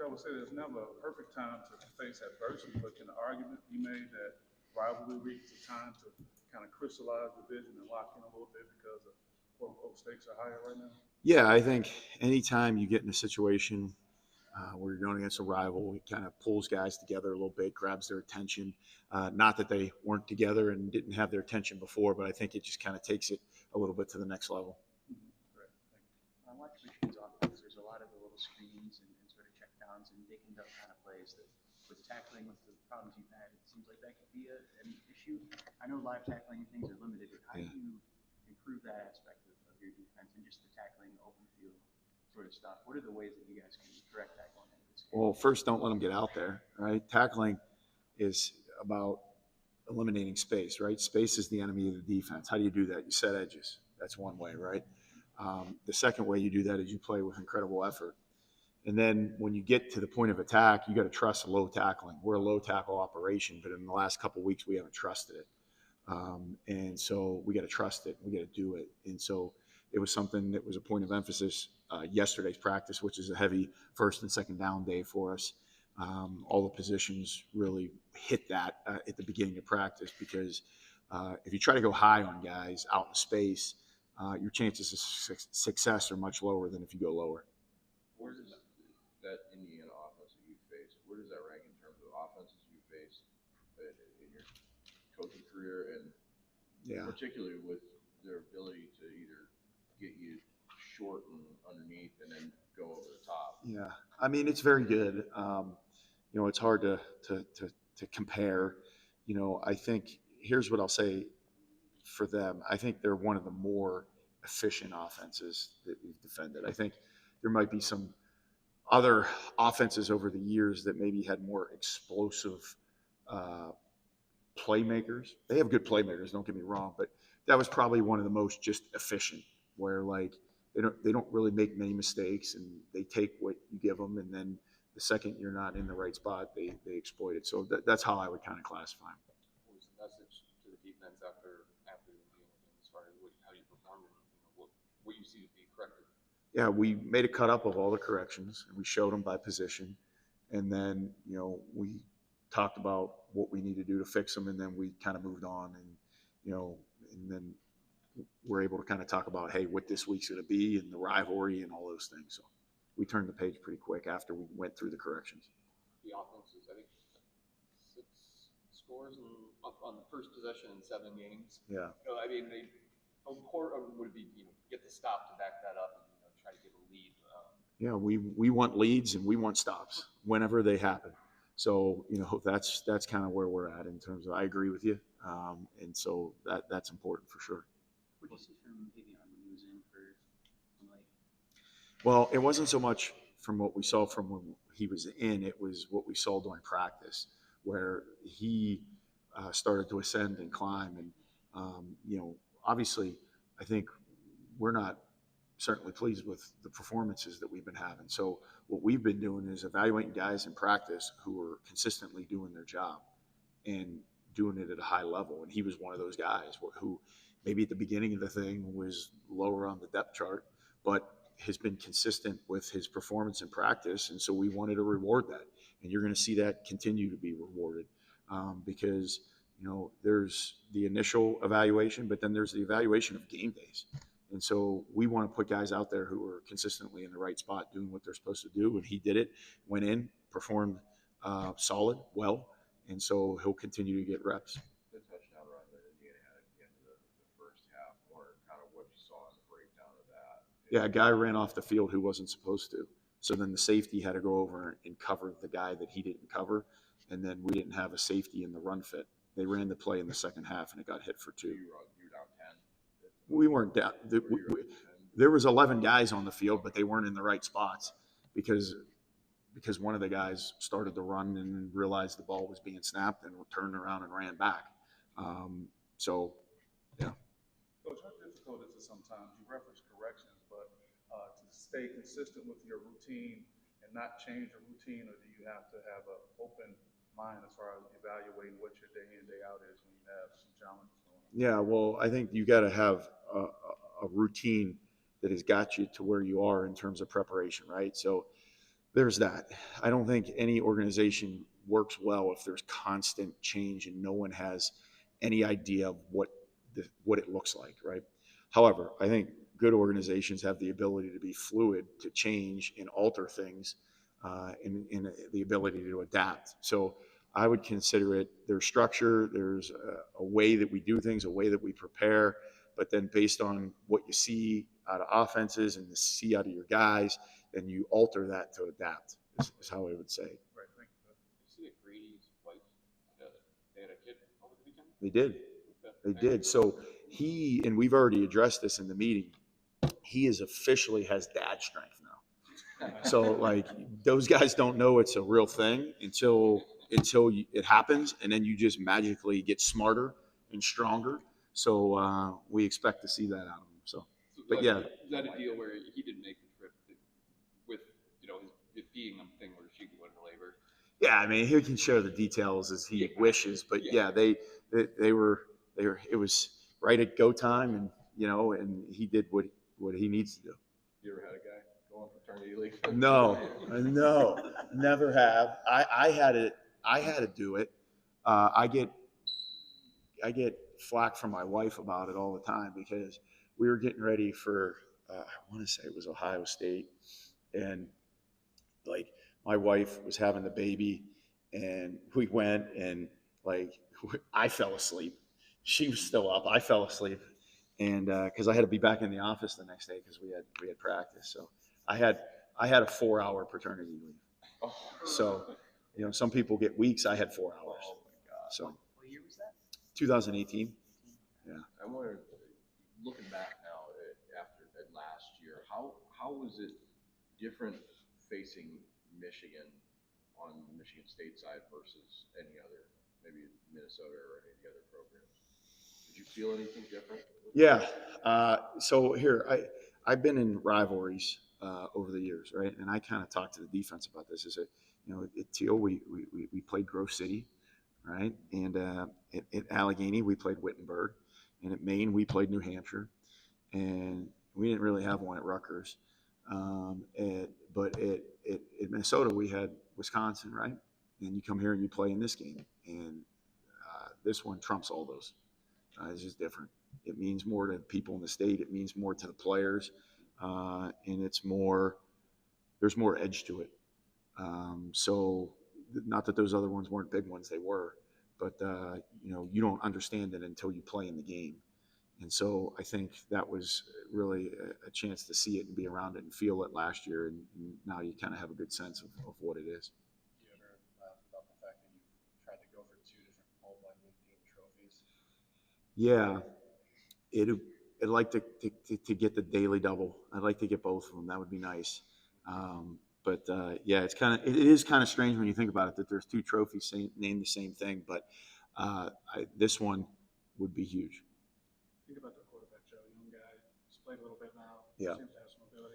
I would say there's never a perfect time to face adversity, but can the argument be made that rivalry week is a time to kind of crystallize the vision and lock in a little bit because the quote unquote stakes are higher right now? Yeah, I think anytime you get in a situation where you're going against a rival, it kind of pulls guys together a little bit, grabs their attention. Not that they weren't together and didn't have their attention before, but I think it just kind of takes it a little bit to the next level. I watch Michigan's offense. There's a lot of the little screens and sort of checkdowns and digging up kind of plays that, with tackling, with the problems you've had, it seems like that could be an issue. I know live tackling and things are limited, but how do you improve that aspect of your defense and just the tackling, the open field sort of stuff? What are the ways that you guys can correct that going into this game? Well, first, don't let them get out there, right? Tackling is about eliminating space, right? Space is the enemy of the defense. How do you do that? You set edges. That's one way, right? The second way you do that is you play with incredible effort. And then when you get to the point of attack, you got to trust low tackling. We're a low tackle operation, but in the last couple of weeks, we haven't trusted it. And so we got to trust it. We got to do it. And so it was something that was a point of emphasis yesterday's practice, which is a heavy first and second down day for us. All the positions really hit that at the beginning of practice because if you try to go high on guys out in space, your chances of success are much lower than if you go lower. Where does that Indiana offense that you faced, where does that rank in terms of offenses you faced in your coaching career, and particularly with their ability to either get you short and underneath and then go over the top? Yeah, I mean, it's very good. It's hard to compare. I think here's what I'll say for them. I think they're one of the more efficient offenses that we've defended. I think there might be some other offenses over the years that maybe had more explosive playmakers. They have good playmakers, don't get me wrong, but that was probably one of the most just efficient, where like they don't really make many mistakes and they take what you give them, and then the second you're not in the right spot, they exploit it. So that's how I would kind of classify them. What was the message to the defense after the game as far as how you performed and what you see to be corrected? Yeah, we made a cut up of all the corrections and we showed them by position, and then we talked about what we need to do to fix them, and then we kind of moved on, and then we're able to kind of talk about, hey, what this week's going to be and the rivalry and all those things. So we turned the page pretty quick after we went through the corrections. The offense is, I think, 6 scores up on the first possession in 7 games. Yeah. I mean, how important would it be, get the stop to back that up and try to get a lead? Yeah, we want leads and we want stops whenever they happen. So that's kind of where we're at in terms of. I agree with you, and so that's important for sure. What did you see from Avion when he was in for like? Well, it wasn't so much from what we saw from when he was in. It was what we saw during practice, where he started to ascend and climb. And obviously, I think we're not certainly pleased with the performances that we've been having. So what we've been doing is evaluating guys in practice who are consistently doing their job and doing it at a high level. And he was one of those guys who maybe at the beginning of the thing was lower on the depth chart, but has been consistent with his performance in practice. And so we wanted to reward that. And you're going to see that continue to be rewarded because, there's the initial evaluation, but then there's the evaluation of game days. And so we want to put guys out there who are consistently in the right spot doing what they're supposed to do. And he did it, went in, performed solid, well. And so he'll continue to get reps. The touchdown run that Indiana had at the end of the first half, or kind of what you saw in the breakdown of that. Yeah, a guy ran off the field who wasn't supposed to. So then the safety had to go over and cover the guy that he didn't cover. And then we didn't have a safety in the run fit. They ran the play in the second half, and it got hit for 2. You were down 10? We weren't down. There was 11 guys on the field, but they weren't in the right spots because one of the guys started to run and realized the ball was being snapped and turned around and ran back. So, yeah. Coach, how difficult is it sometimes? You reference corrections, but to stay consistent with your routine and not change your routine, or do you have to have an open mind as far as evaluating what your day in, day out is when you have some challenges going on? Yeah, well, I think you got to have a routine that has got you to where you are in terms of preparation, right? So there's that. I don't think any organization works well if there's constant change and no one has any idea of what it looks like, right? However, I think good organizations have the ability to be fluid, to change and alter things, and the ability to adapt. So I would consider it there's structure, there's a way that we do things, a way that we prepare, but then based on what you see out of offenses and you see out of your guys, then you alter that to adapt, is how I would say. Right, thank you. You see that Grady's wife, they had a kid over the weekend? They did. Yeah. They did. So and we've already addressed this in the meeting, he is officially has dad strength now. So like those guys don't know it's a real thing until it happens, and then you just magically get smarter and stronger. So we expect to see that out of him. So, but yeah, Is that a deal where he didn't make the trip with, you know, it being a thing where she could go into labor? yeah. I mean, he can share the details as he wishes, but yeah, they were it was right at go time, and and he did what he needs to do. You ever had a guy go on paternity leave? No, never have. I had to do it. I get flack from my wife about it all the time because we were getting ready for I want to say it was Ohio State, and like my wife was having the baby, and we went, and like I fell asleep. She was still up. I fell asleep, and because I had to be back in the office the next day because we had practice. So I had a 4-hour paternity leave. So some people get weeks. I had 4 hours. Oh my God. So What year was that? 2018. Yeah. I wonder, looking back now at last year, how was it different facing Michigan on the Michigan State side versus any other, maybe Minnesota or any of the other programs? Did you feel anything different? Yeah. So here, I've been in rivalries over the years, right? And I kind of talked to the defense about this. Is that at Teal we played Grove City, right? And at Allegheny we played Wittenberg, and at Maine we played New Hampshire, and we didn't really have one at Rutgers. But at Minnesota we had Wisconsin, right? And you come here and you play in this game, and this one trumps all those. It's just different. It means more to people in the state. It means more to the players, and there's more edge to it. So, not that those other ones weren't big ones, they were, but you don't understand it until you play in the game. And so I think that was really a chance to see it and be around it and feel it last year, and now you kind of have a good sense of what it is. Do you ever laugh about the fact that you've tried to go for 2 different all-by league team trophies? Yeah, I'd like to get the daily double. I'd like to get both of them. That would be nice. But yeah, it is kind of strange when you think about it that there's 2 trophies named the same thing. But this one would be huge. Think about the quarterback, Joe, young guy, he's played a little bit now. Yeah. Seems to have some ability.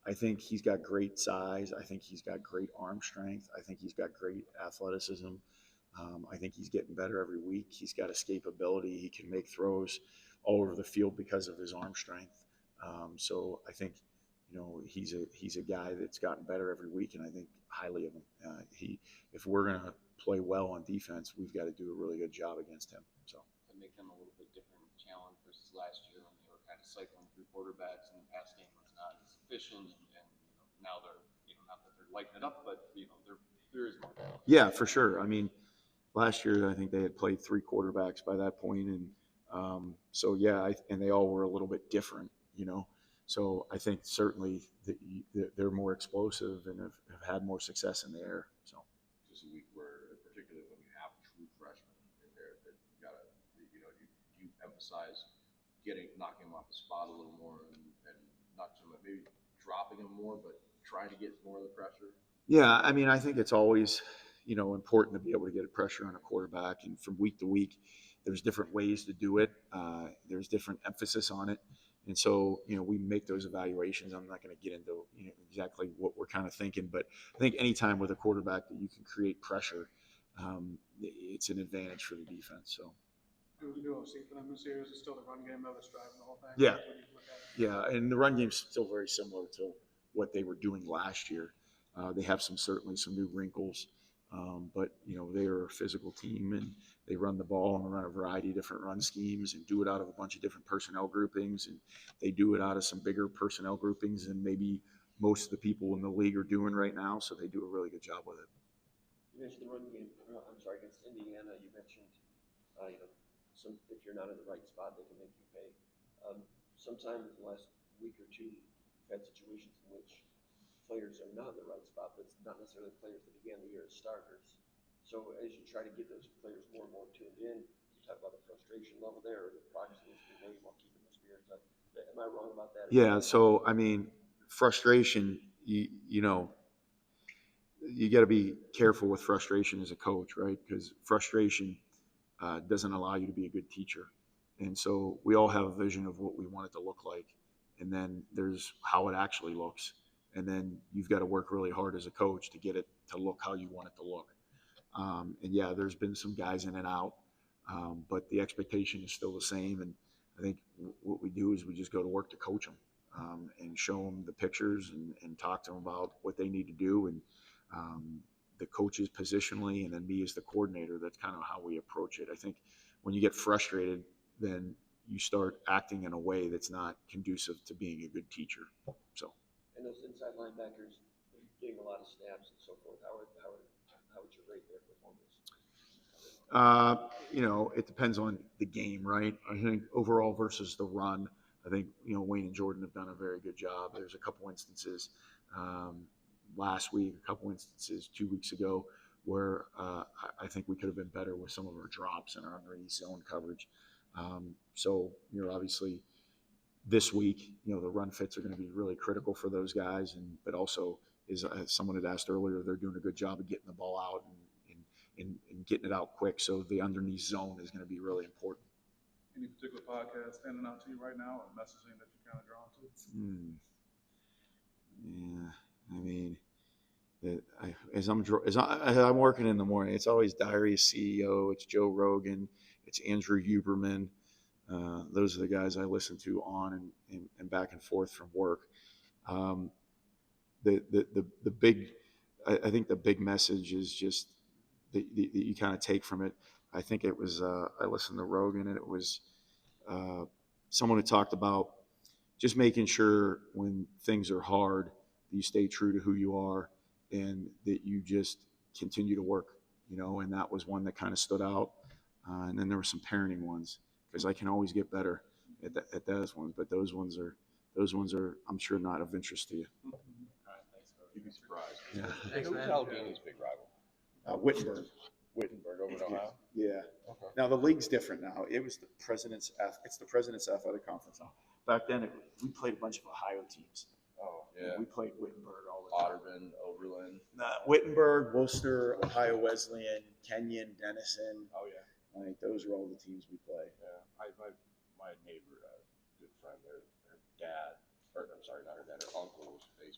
I think he's got great size. I think he's got great arm strength. I think he's got great athleticism. I think he's getting better every week. He's got escapability. He can make throws all over the field because of his arm strength. So I think, he's a guy that's gotten better every week, and I think highly of him. If we're going to play well on defense, we've got to do a really good job against him. So To make them a little bit different challenge versus last year when they were kind of cycling through quarterbacks and the pass game was not as efficient, and now they're not that they're lighting it up, but there is more. yeah, for sure. I mean, last year I think they had played 3 quarterbacks by that point, and so yeah, and they all were a little bit different. So I think certainly they're more explosive and have had more success in the air. So Just a week where, particularly when you have true freshmen in there, that you gotta, you emphasize knocking them off the spot a little more, and not so much maybe dropping them more, but trying to get more of the pressure. yeah, I mean, I think it's always important to be able to get a pressure on a quarterback, and from week to week, there's different ways to do it. There's different emphasis on it. And so, we make those evaluations. I'm not going to get into exactly what we're kind of thinking, but I think anytime with a quarterback that you can create pressure, it's an advantage for the defense. So, New OC for them this year, is it still the run game though that's driving the whole thing? Yeah. That's what you look at? yeah, and the run game's still very similar to what they were doing last year. They have certainly some new wrinkles, but they are a physical team, and they run the ball and run a variety of different run schemes and do it out of a bunch of different personnel groupings, and they do it out of some bigger personnel groupings than maybe most of the people in the league are doing right now. So they do a really good job with it. You mentioned the run game. Against Indiana, you mentioned, if you're not in the right spot, they can make you pay. Sometime in the last week or two, we've had situations in which players are not in the right spot, but it's not necessarily players that began the year as starters. So as you try to get those players more and more tuned in, you talk about the frustration level there, or the progress needs to be made while keeping their spirits up. Am I wrong about that? Yeah. So, I mean, frustration, you got to be careful with frustration as a coach, right? Because frustration doesn't allow you to be a good teacher. And so we all have a vision of what we want it to look like. And then there's how it actually looks. And then you've got to work really hard as a coach to get it to look how you want it to look. And yeah, there's been some guys in and out, but the expectation is still the same. And I think what we do is we just go to work to coach them and show them the pictures and talk to them about what they need to do. And the coaches positionally, and then me as the coordinator, that's kind of how we approach it. I think when you get frustrated, then you start acting in a way that's not conducive to being a good teacher. So. And those inside linebackers, they're getting a lot of snaps and so forth. How would you rate their performance? It depends on the game, right? I think overall versus the run, I think, Wayne and Jordan have done a very good job. There's a couple instances last week, a couple instances 2 weeks ago where I think we could have been better with some of our drops and our underneath zone coverage. So, obviously this week, the run fits are going to be really critical for those guys. But also, as someone had asked earlier, they're doing a good job of getting the ball out and getting it out quick. So the underneath zone is going to be really important. Any particular podcast standing out to you right now, or messaging that you're kind of drawn to? Yeah, I mean, as I'm working in the morning, it's always Diary CEO, it's Joe Rogan, it's Andrew Huberman. Those are the guys I listen to on and back and forth from work. The big, I think the big message is just that you kind of take from it. I think it was I listened to Rogan, and it was someone who talked about just making sure when things are hard that you stay true to who you are and that you just continue to work, and that was one that kind of stood out. And then there were some parenting ones, because I can always get better at those ones, but those ones are I'm sure not of interest to you. All right, thanks, Coach. You'd be surprised. Yeah. Hey, who's Allegany's big rival? Wittenberg. Wittenberg over in Ohio? Yeah. Okay. Now the league's different now. It's the President's Athletic Conference now. Back then, we played a bunch of Ohio teams. Oh, yeah. We played Wittenberg all the time. Otterman, Oberlin. Wittenberg, Worcester, Ohio Wesleyan, Kenyon, Denison. Oh, yeah. I think those are all the teams we play. Yeah. My neighbor, good friend, their dad, or I'm sorry, not her dad, her uncle was baseball.